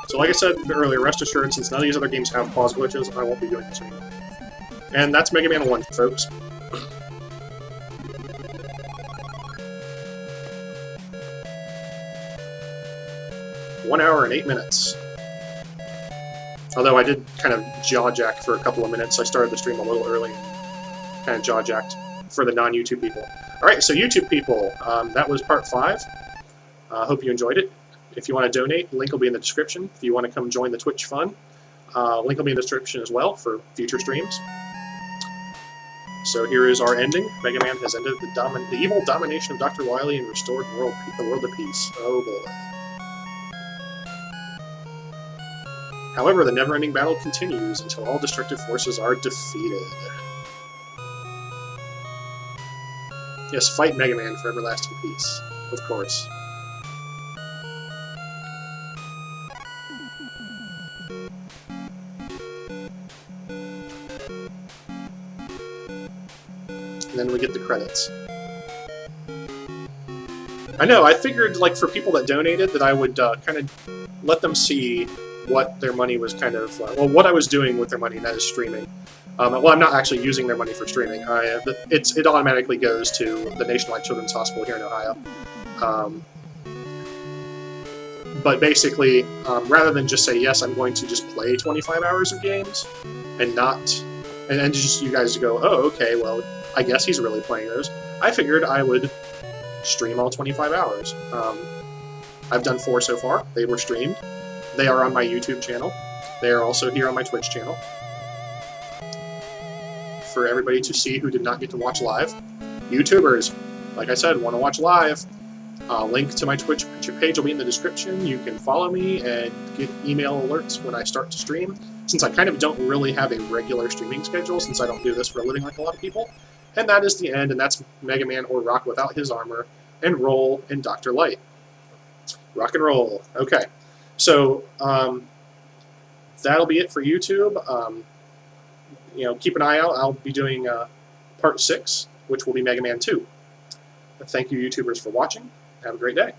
So like I said earlier, rest assured, since none of these other games have pause glitches, I won't be doing this anymore. And that's Mega Man 1, folks. One hour and 8 minutes. Although I did kind of jaw-jack for a couple of minutes. I started the stream a little early. Kind of jaw-jacked for the non-YouTube people. Alright, so YouTube people, that was part 5. Hope you enjoyed it. If you want to donate, the link will be in the description. If you want to come join the Twitch fun, Link will be in the description as well for future streams. So here is our ending. Mega Man has ended the evil domination of Dr. Wily and restored the world to peace. Oh boy. However, the never-ending battle continues until all destructive forces are defeated. Yes, fight Mega Man for everlasting peace. Of course. And then we get the credits. I know, I figured, like, for people that donated, that I would kind of let them see what their money was kind of, well, what I was doing with their money, and that is streaming. Well, I'm not actually using their money for streaming. It automatically goes to the Nationwide Children's Hospital here in Ohio. But basically, rather than just say, yes, I'm going to just play 25 hours of games, and not, and just you guys to go, oh, okay, well, I guess he's really playing those, I figured I would stream all 25 hours. I've done 4 so far. They were streamed. They are on my YouTube channel. They are also here on my Twitch channel. For everybody to see who did not get to watch live. YouTubers, like I said, want to watch live. Link to my Twitch page will be in the description. You can follow me and get email alerts when I start to stream. Since I kind of don't really have a regular streaming schedule, since I don't do this for a living like a lot of people. And that is the end, and that's Mega Man or Rock Without His Armor, and Roll and Dr. Light. Rock and roll. Okay. So, that'll be it for YouTube. You know, keep an eye out. I'll be doing Part 6, which will be Mega Man 2. But thank you, YouTubers, for watching. Have a great day.